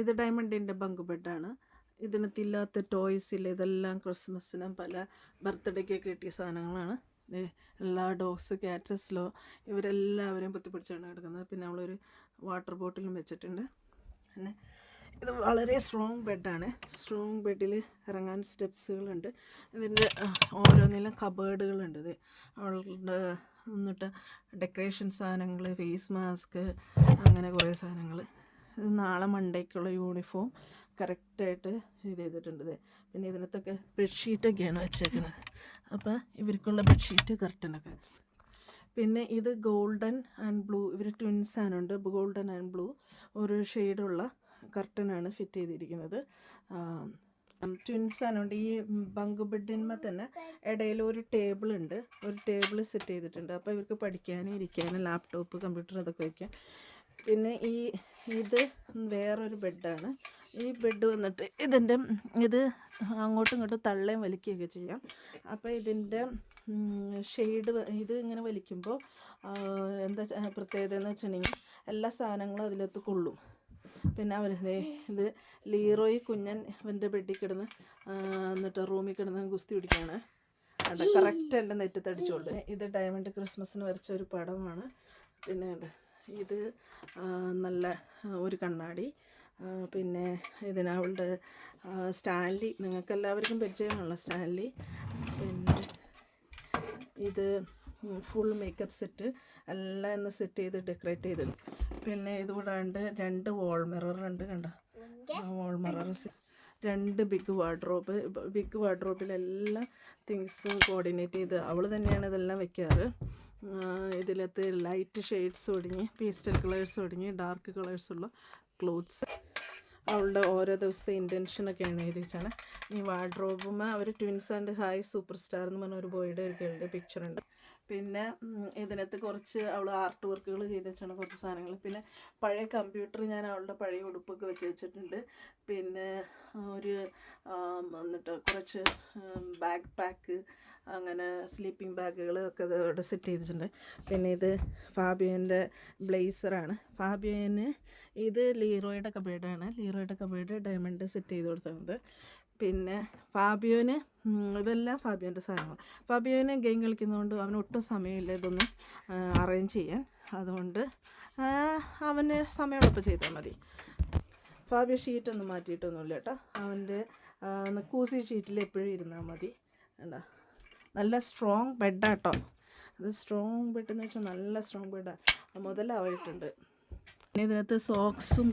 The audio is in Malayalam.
ഇത് ഡയമണ്ടിൻ്റെ ബങ്ക് ബെഡാണ്. ഇതിനകത്തില്ലാത്ത ടോയ്സ് ഇല്ല, ഇതെല്ലാം ക്രിസ്മസിനും പല ബർത്ത്ഡേക്കൊക്കെ കിട്ടിയ സാധനങ്ങളാണ്. എല്ലാ ഡോഗ്സ്, ക്യാറ്റ്സ്, സ്ലോ ഇവരെല്ലാവരെയും പൊത്തിപ്പിടിച്ചാണ് കിടക്കുന്നത്. പിന്നെ നമ്മളൊരു വാട്ടർ ബോട്ടിലും വെച്ചിട്ടുണ്ട്. പിന്നെ ഇത് വളരെ സ്ട്രോങ് ബെഡാണ്. സ്ട്രോങ് ബെഡിൽ ഇറങ്ങാൻ സ്റ്റെപ്സുകളുണ്ട്. ഇതിൻ്റെ ഓരോന്നിലും കബേർഡുകളുണ്ട്. ഇത് അവളുടെ എന്നിട്ട് ഡെക്കറേഷൻ സാധനങ്ങൾ, ഫേസ് മാസ്ക്, അങ്ങനെ കുറേ സാധനങ്ങൾ. ഇത് നാളെ മണ്ടേക്കുള്ള യൂണിഫോം കറക്റ്റായിട്ട് ഇത് ചെയ്തിട്ടുണ്ട്. പിന്നെ ഇതിനകത്തൊക്കെ ബെഡ്ഷീറ്റൊക്കെയാണ് വെച്ചേക്കുന്നത്. അപ്പോൾ ഇവർക്കുള്ള ബെഡ്ഷീറ്റ്, കർട്ടനൊക്കെ. പിന്നെ ഇത് ഗോൾഡൻ ആൻഡ് ബ്ലൂ, ഇവർ ട്വിൻസാനുണ്ട്. ഗോൾഡൻ ആൻഡ് ബ്ലൂ ഒരു ഷെയ്ഡുള്ള കർട്ടനാണ് ഫിറ്റ് ചെയ്തിരിക്കുന്നത്. ട്വിൻസാനുണ്ട്. ഈ ബങ്ക് ബെഡിന്മേൽ തന്നെ ഇടയിൽ ഒരു ടേബിളുണ്ട്. ഒരു ടേബിൾ സെറ്റ് ചെയ്തിട്ടുണ്ട്. അപ്പോൾ ഇവർക്ക് പഠിക്കാനും ഇരിക്കാനും ലാപ്ടോപ്പ്, കമ്പ്യൂട്ടർ അതൊക്കെ വയ്ക്കാം. പിന്നെ ഇത് വേറൊരു ബെഡാണ്. ഈ ബെഡ് വന്നിട്ട് ഇത് അങ്ങോട്ടും ഇങ്ങോട്ടും തള്ളയും വലിക്കുകയൊക്കെ ചെയ്യാം. അപ്പോൾ ഇതിൻ്റെ ഷെയ്ഡ് ഇത് ഇങ്ങനെ വലിക്കുമ്പോൾ എന്താ പ്രത്യേകത എന്ന് വെച്ചിട്ടുണ്ടെങ്കിൽ എല്ലാ സാധനങ്ങളും അതിലകത്ത് കൊള്ളും. പിന്നെ ഇത് ലീറോയ് കുഞ്ഞൻ ഇവൻ്റെ ബെഡിൽ കിടന്ന് എന്നിട്ട് റൂമിൽ കിടന്ന് ഗുസ്തി പിടിക്കുകയാണ്. കറക്റ്റ് എൻ്റെ നെറ്റത്തടിച്ചോണ്ട്. ഇത് ഡയമണ്ട് ക്രിസ്മസിന് വരച്ച ഒരു പടമാണ്. പിന്നെ ഇത് നല്ല ഒരു കണ്ണാടി. പിന്നെ ഇതിനവളുടെ സ്റ്റാൻലി, നിങ്ങൾക്കെല്ലാവർക്കും പരിചയമുള്ള സ്റ്റാൻലി. പിന്നെ ഇത് ഫുൾ മേക്കപ്പ് സെറ്റ് എല്ലാം ഒന്ന് സെറ്റ് ചെയ്ത് ഡെക്കറേറ്റ് ചെയ്ത്. പിന്നെ ഇതുകൂടാണ്ട് 2 വാൾ മിററുണ്ട്. കണ്ടോ, വാൾ മിറർ, 2 ബിഗ് വാർഡ്രോബിലെല്ലാം തിങ്സും കോർഡിനേറ്റ് ചെയ്ത് അവൾ തന്നെയാണ് ഇതെല്ലാം വെക്കാറ്. ഇതിലകത്ത് ലൈറ്റ് ഷെയ്ഡ്സ് ഒടുങ്ങി, പേസ്റ്റൽ കളേഴ്സ് ഒടുങ്ങി, ഡാർക്ക് കളേഴ്സുള്ള ക്ലോത്ത്സ്. അവളുടെ ഓരോ ദിവസത്തെ ഇൻറ്റൻഷനൊക്കെയാണ് എഴുതിച്ചാണ്. ഈ വാർഡ്രോബും അവർ twins and hi super star എന്ന് പറഞ്ഞ ഒരു ബോയുടെ ഒരു ഗേളുടെ പിക്ചറുണ്ട്. പിന്നെ ഇതിനകത്ത് കുറച്ച് അവൾ ആർട്ട് വർക്കുകൾ ചെയ്ത് വെച്ചാണ് കുറച്ച് സാധനങ്ങൾ. പിന്നെ പഴയ കമ്പ്യൂട്ടർ ഞാൻ അവളുടെ പഴയ ഉടുപ്പൊക്കെ വെച്ചിട്ടുണ്ട്. പിന്നെ എന്നിട്ട് കുറച്ച് ബാഗ് പാക്ക്, അങ്ങനെ സ്ലീപ്പിംഗ് ബാഗുകൾ ഒക്കെ അവിടെ സെറ്റ് ചെയ്തിട്ടുണ്ട്. പിന്നെ ഇത് ഫാബിയൻ്റെ ബ്ലേസറാണ്. ഫാബിയന് ഇത് ലീറോയുടെ കബേർഡാണ്. ലീറോയുടെ കബേർഡ് ഡയമണ്ട് സെറ്റ് ചെയ്ത് കൊടുത്തത്. പിന്നെ ഫാബിയോന് ഇതെല്ലാം ഫാബിയോൻ്റെ സാധനങ്ങൾ. ഫാബിയോന് ഗെയിം കളിക്കുന്നതുകൊണ്ട് അവന് ഒട്ടും സമയമില്ല ഇതൊന്നും അറേഞ്ച് ചെയ്യാൻ. അതുകൊണ്ട് അവന് സമയമുള്ളപ്പോൾ ചെയ്താൽ മതി. ഫാബിയോ ഷീറ്റൊന്നും മാറ്റിയിട്ടൊന്നുമില്ല കേട്ടോ. അവൻ്റെ കൂസി ഷീറ്റിൽ എപ്പോഴും ഇരുന്നാൽ മതി. എന്താ നല്ല സ്ട്രോങ് ബെഡാട്ടോ. ഇത് സ്ട്രോങ് ബെഡെന്ന് വെച്ചാൽ നല്ല സ്ട്രോങ് ബെഡാണ്. മുതലാവായിട്ടുണ്ട്. പിന്നെ ഇതിനകത്ത് സോക്സും